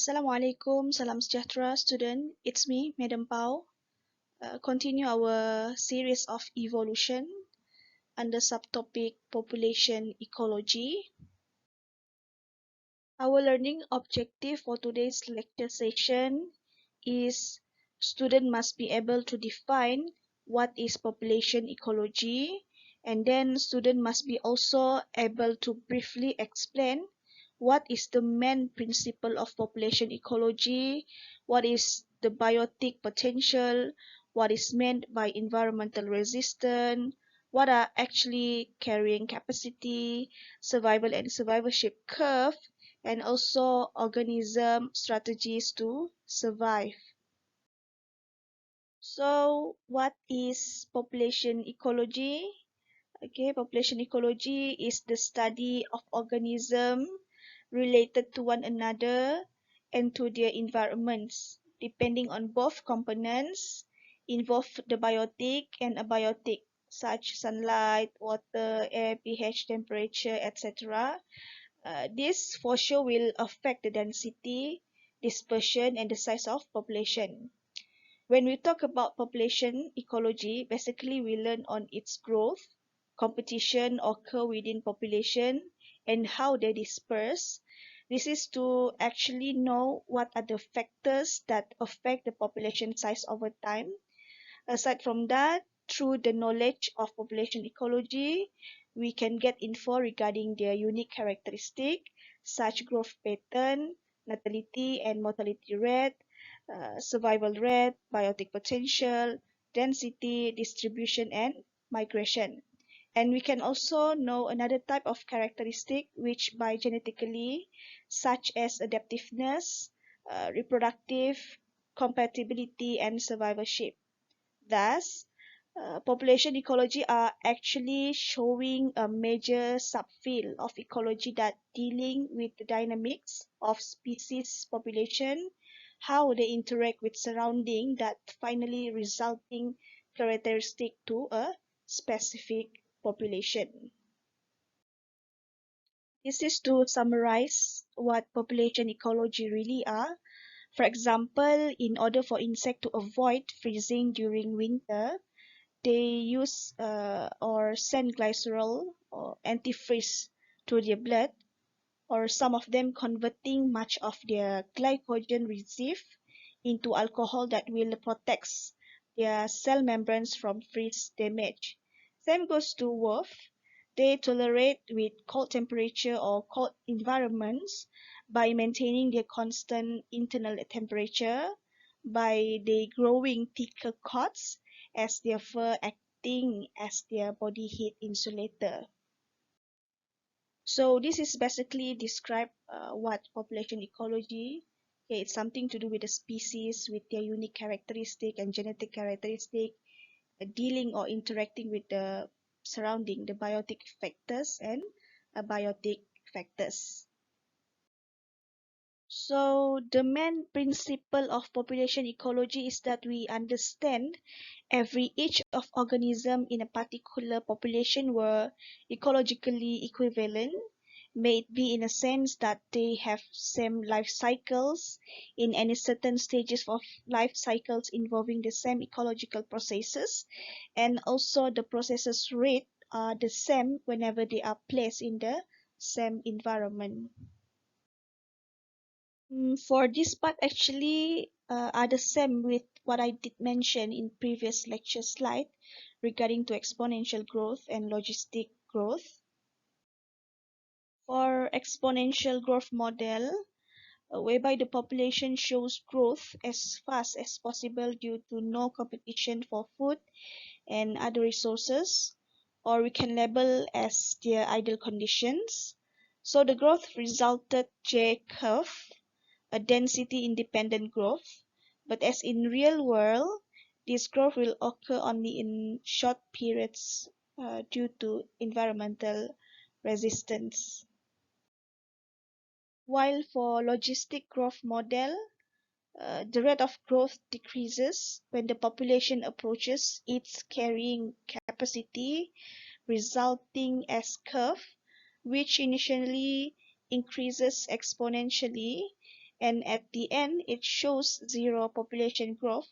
Assalamualaikum, salam sejahtera student. It's me, Madam Pau. Continue our series of evolution under subtopic population ecology. Our learning objective for today's lecture session is student must be able to define what is population ecology, and then student must be also able to briefly explain what is the main principle of population ecology, what is the biotic potential, what is meant by environmental resistance, what are actually carrying capacity, survival and survivorship curve, and also organism strategies to survive. So what is population ecology? Okay, population ecology is the study of organisms related to one another and to their environments, depending on both components involve the biotic and abiotic, such sunlight, water, air, pH, temperature, etc. This for sure will affect the density, dispersion, and the size of population. When we talk about population ecology, basically we learn on its growth, competition occur within population, and how they disperse. This is to actually know what are the factors that affect the population size over time. Aside from that, through the knowledge of population ecology, we can get info regarding their unique characteristic, such growth pattern, natality and mortality rate, survival rate, biotic potential, density, distribution, and migration. And we can also know another type of characteristic which by genetically, such as adaptiveness, reproductive, compatibility, and survivorship. Thus, population ecology are actually showing a major subfield of ecology that dealing with the dynamics of species population, how they interact with surrounding that finally resulting characteristic to a specific population. This is to summarize what population ecology really are. For example, in order for insect to avoid freezing during winter, they use or send glycerol or antifreeze to their blood, or some of them converting much of their glycogen reserve into alcohol that will protect their cell membranes from freeze damage. Same goes to wolf. They tolerate with cold temperature or cold environments by maintaining their constant internal temperature, by they growing thicker coats as their fur acting as their body heat insulator. So this is basically describe what population ecology. Okay, it's something to do with the species, with their unique characteristic and genetic characteristic, dealing or interacting with the surrounding, the biotic factors and abiotic factors. So the main principle of population ecology is that we understand each of organism in a particular population were ecologically equivalent, may it be in a sense that they have same life cycles in any certain stages of life cycles involving the same ecological processes, and also the processes rate are the same whenever they are placed in the same environment. For this part actually are the same with what I did mention in previous lecture slide regarding to exponential growth and logistic growth. For exponential growth model, whereby the population shows growth as fast as possible due to no competition for food and other resources, or we can label as their ideal conditions. So the growth resulted J curve, a density independent growth, but as in real world, this growth will occur only in short periods due to environmental resistance. While for logistic growth model, the rate of growth decreases when the population approaches its carrying capacity, resulting as curve, which initially increases exponentially and at the end it shows zero population growth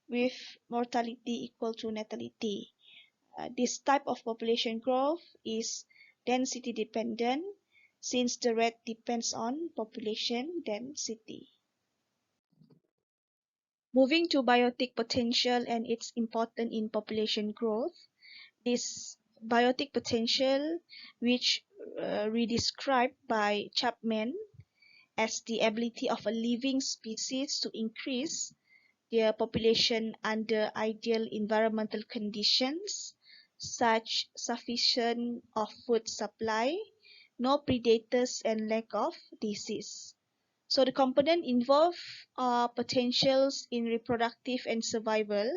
with mortality equal to natality. This type of population growth is density dependent since the rate depends on population density. Moving to biotic potential and its importance in population growth. This biotic potential, which redescribed by Chapman as the ability of a living species to increase their population under ideal environmental conditions, such sufficient of food supply, no predators, and lack of disease. So the components involved are potentials in reproductive and survival,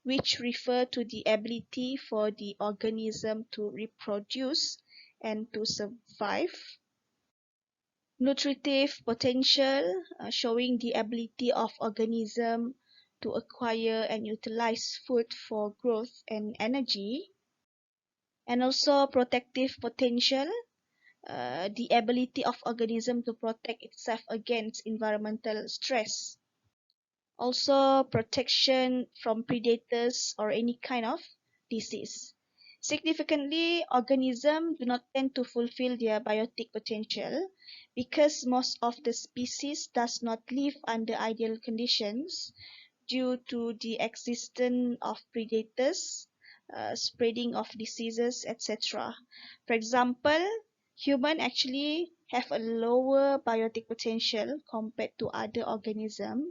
which refer to the ability for the organism to reproduce and to survive. Nutritive potential, showing the ability of organism to acquire and utilize food for growth and energy. And also protective potential, the ability of organism to protect itself against environmental stress. Also protection from predators or any kind of disease. Significantly, organisms do not tend to fulfill their biotic potential because most of the species does not live under ideal conditions due to the existence of predators, spreading of diseases, etc. For example, humans actually have a lower biotic potential compared to other organisms,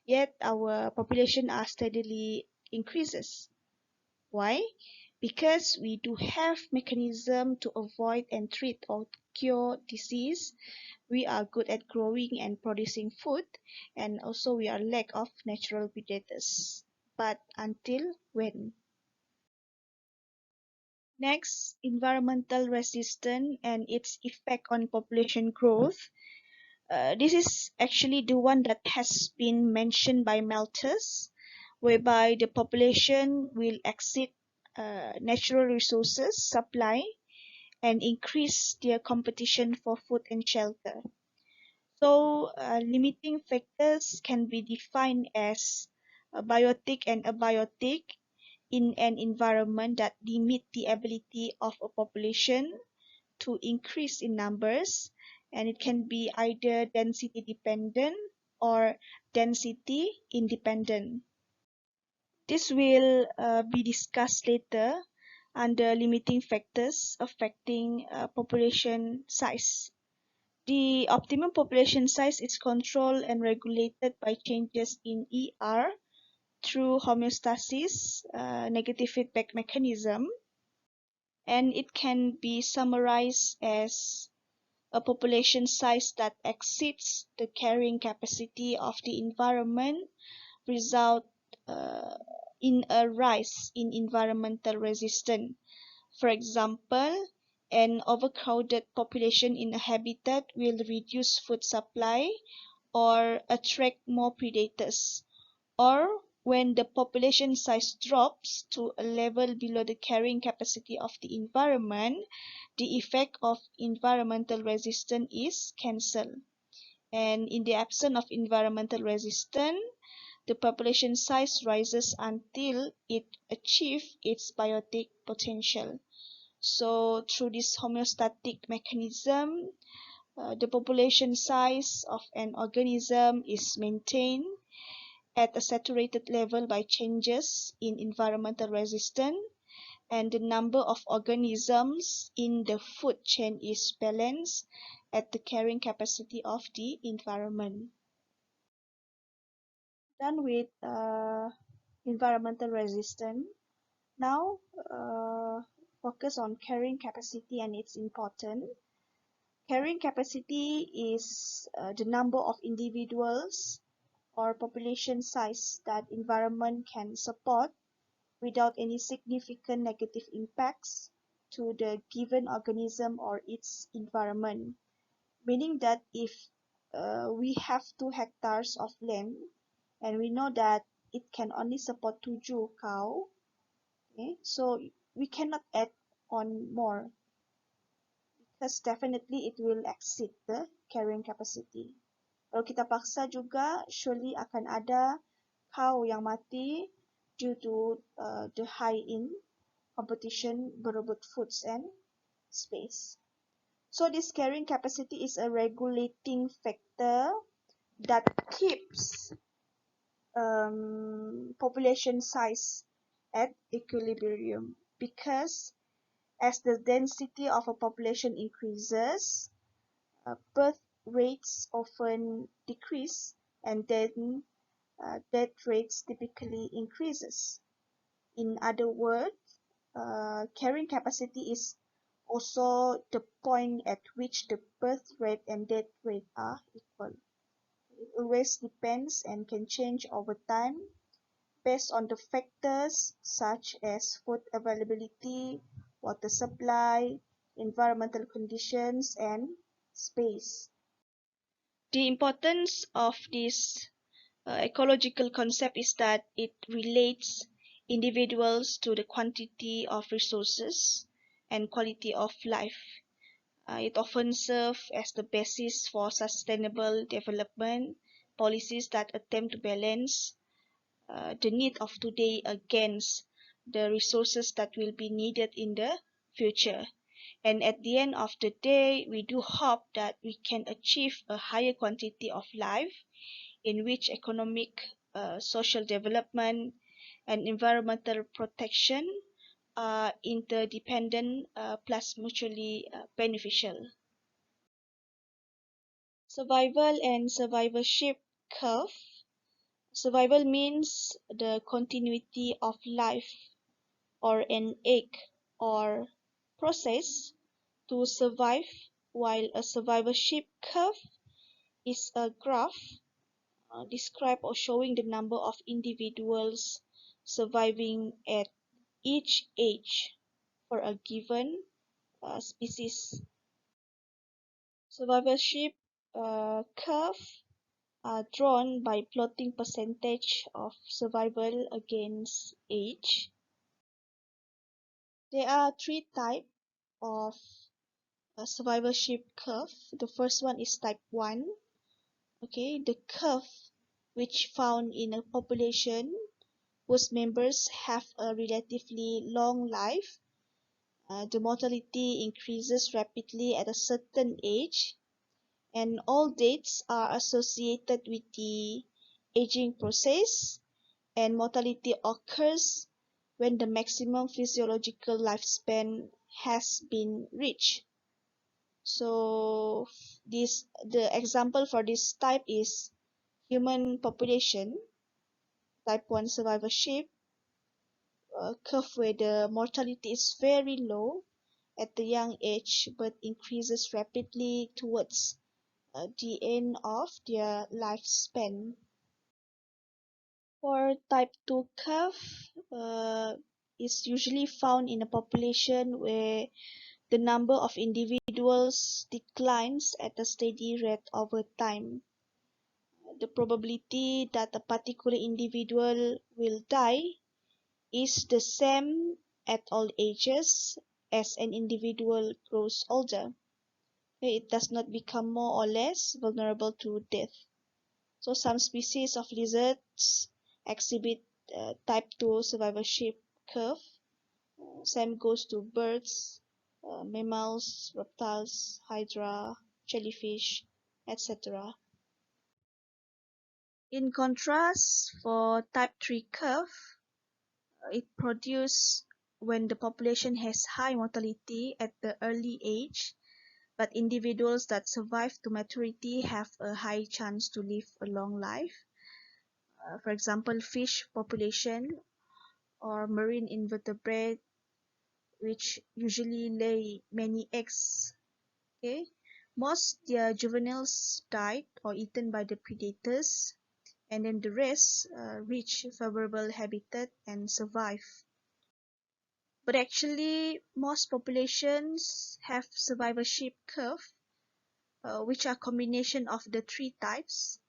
yet our population are steadily increases. Why? Because we do have mechanism to avoid and treat or cure disease. We are good at growing and producing food, and also we are lack of natural predators. But until when? Next, environmental resistance and its effect on population growth. This is actually the one that has been mentioned by Malthus, whereby the population will exceed natural resources supply and increase their competition for food and shelter. So, limiting factors can be defined as biotic and abiotic in an environment that limit the ability of a population to increase in numbers, and it can be either density dependent or density independent. This will be discussed later under limiting factors affecting population size. The optimum population size is controlled and regulated by changes in ER through homeostasis, negative feedback mechanism, and it can be summarized as a population size that exceeds the carrying capacity of the environment result uh, in a rise in environmental resistance. For example, an overcrowded population in a habitat will reduce food supply or attract more predators. Or when the population size drops to a level below the carrying capacity of the environment, the effect of environmental resistance is cancelled. And in the absence of environmental resistance, the population size rises until it achieves its biotic potential. So through this homeostatic mechanism, the population size of an organism is maintained at a saturated level by changes in environmental resistance, and the number of organisms in the food chain is balanced at the carrying capacity of the environment. Done with environmental resistance. Now, focus on carrying capacity and its importance. Carrying capacity is the number of individuals or population size that environment can support without any significant negative impacts to the given organism or its environment. Meaning that if we have 2 hectares of land and we know that it can only support 7 cow, okay, so we cannot add on more because definitely it will exceed the carrying capacity. Kalau kita paksa juga, surely akan ada cow yang mati due to the high-in competition berebut foods and space. So this carrying capacity is a regulating factor that keeps population size at equilibrium, because as the density of a population increases, birth rates often decrease, and then death rates typically increases. In other words, carrying capacity is also the point at which the birth rate and death rate are equal. It always depends and can change over time based on the factors such as food availability, water supply, environmental conditions, and space. The importance of this ecological concept is that it relates individuals to the quantity of resources and quality of life. It often serves as the basis for sustainable development policies that attempt to balance the need of today against the resources that will be needed in the future. And at the end of the day, we do hope that we can achieve a higher quantity of life in which economic, social development, and environmental protection are interdependent plus mutually beneficial. Survival and survivorship curve. Survival means the continuity of life or an egg or process to survive, while a survivorship curve is a graph describe or showing the number of individuals surviving at each age for a given species. Survivorship curve are drawn by plotting percentage of survival against age. There are three types of survivorship curve. The first one is type 1. Okay, the curve which found in a population whose members have a relatively long life. The mortality increases rapidly at a certain age, and all deaths are associated with the aging process, and mortality occurs when the maximum physiological lifespan has been reached. So the example for this type is human population, type 1 survivorship curve where the mortality is very low at the young age but increases rapidly towards the end of their lifespan. For type 2 curve, is usually found in a population where the number of individuals declines at a steady rate over time. The probability that a particular individual will die is the same at all ages as an individual grows older. It does not become more or less vulnerable to death. So some species of lizards exhibit type 2 survivorship curve. Same goes to birds, mammals, reptiles, hydra, jellyfish, etc. In contrast, for type 3 curve, it produces when the population has high mortality at the early age, but individuals that survive to maturity have a high chance to live a long life. For example, fish population or marine invertebrate, which usually lay many eggs. Okay, most their juveniles died or eaten by the predators, and then the rest reach favorable habitat and survive. But actually, most populations have survivorship curve, which are combination of the three types.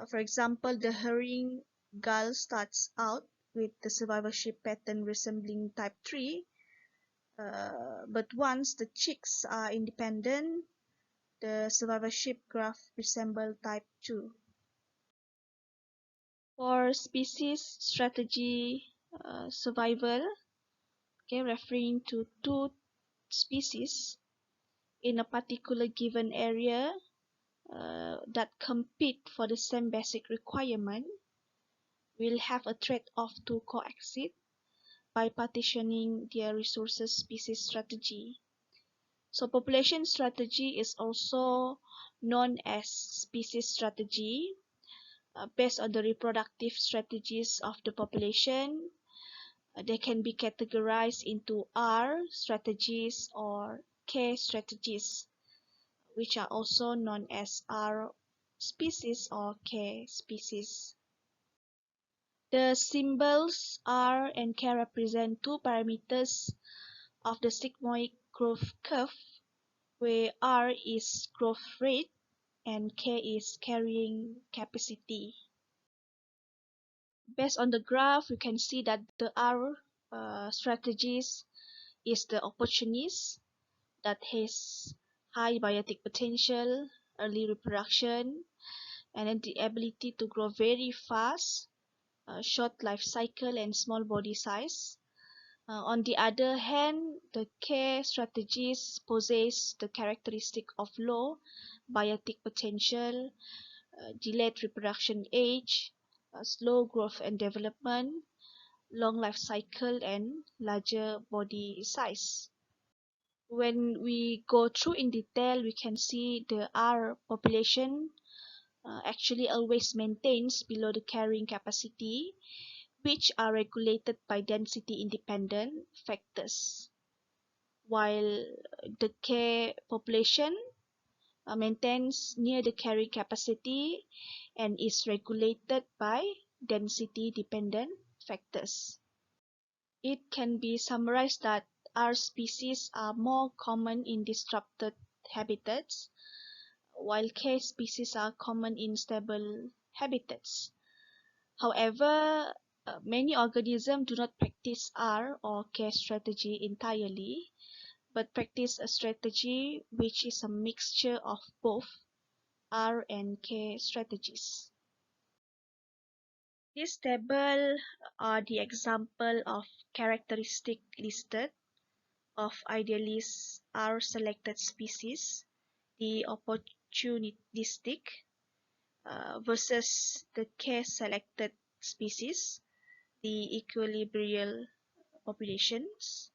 For example, the herring gull starts out with the survivorship pattern resembling type 3, but once the chicks are independent, The survivorship graph resemble type 2. For species strategy survival, okay, referring to two species in a particular given area that compete for the same basic requirement, will have a trade-off to coexist by partitioning their resources species strategy. So population strategy is also known as species strategy, based on the reproductive strategies of the population. They can be categorized into R strategies or K strategies, which are also known as R species or K species. The symbols R and K represent two parameters of the sigmoid growth curve, where R is growth rate and K is carrying capacity. Based on the graph, you can see that the R strategies is the opportunist that has high biotic potential, early reproduction, and then the ability to grow very fast, short life cycle, and small body size. On the other hand, the K strategies possess the characteristic of low biotic potential, delayed reproduction age, slow growth and development, long life cycle, and larger body size. When we go through in detail, we can see the R population actually always maintains below the carrying capacity, which are regulated by density independent factors, while the K population maintains near the carrying capacity and is regulated by density dependent factors. It can be summarized that R species are more common in disrupted habitats, while K species are common in stable habitats. However, many organisms do not practice R or K strategy entirely, but practice a strategy which is a mixture of both R and K strategies. This table are the example of characteristic listed of idealist R selected species, the opportunistic versus the K selected species, the equilibrial populations.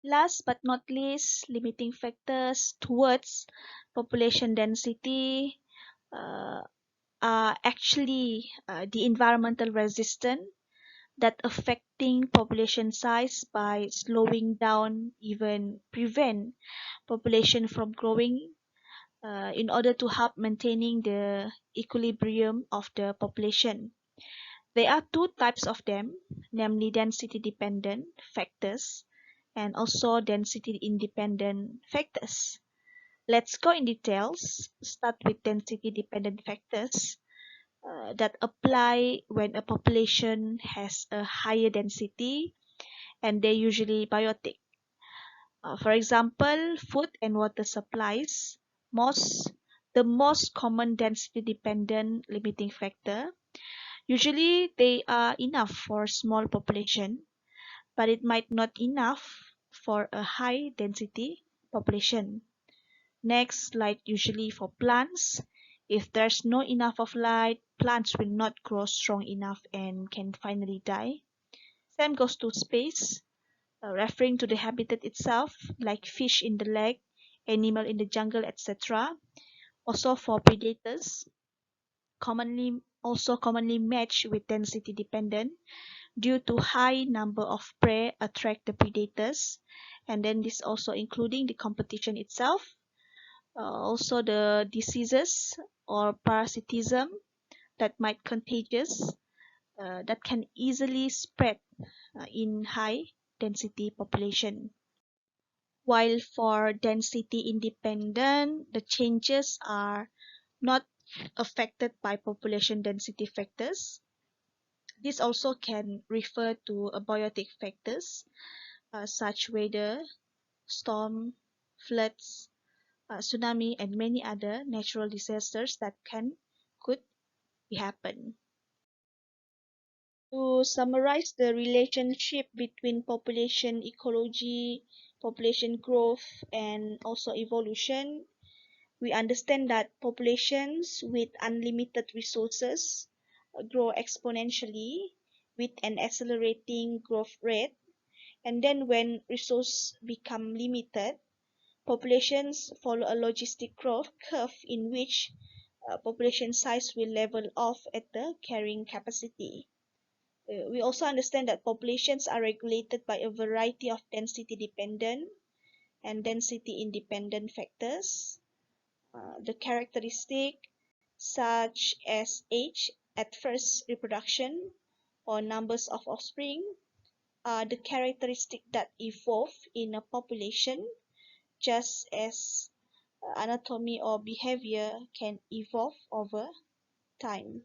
Last but not least, limiting factors towards population density uh, are actually the environmental resistance that affecting population size by slowing down, even prevent population from growing in order to help maintaining the equilibrium of the population. There are two types of them, namely density dependent factors and also density independent factors. Let's go in details. Start with density dependent factors that apply when a population has a higher density and they're usually biotic. For example, food and water supplies. The most common density dependent limiting factor. Usually they are enough for small population, but it might not enough for a high density population. Next, light usually for plants. If there's no enough of light, plants will not grow strong enough and can finally die. Same goes to space, referring to the habitat itself, like fish in the lake, animal in the jungle, etc. Also for predators, commonly matched with density dependent due to high number of prey attract the predators, and then this also including the competition itself, also the diseases or parasitism that might contagious that can easily spread in high density population. While for density independent, the changes are not affected by population density factors. This also can refer to abiotic factors such weather, storm, floods, tsunami, and many other natural disasters that could be happen. To summarize the relationship between population ecology, population growth, and also evolution, we understand that populations with unlimited resources grow exponentially with an accelerating growth rate. And then when resources become limited, populations follow a logistic growth curve in which population size will level off at the carrying capacity. We also understand that populations are regulated by a variety of density dependent and density independent factors. The characteristic such as age at first reproduction or numbers of offspring are the characteristic that evolve in a population, just as anatomy or behavior can evolve over time.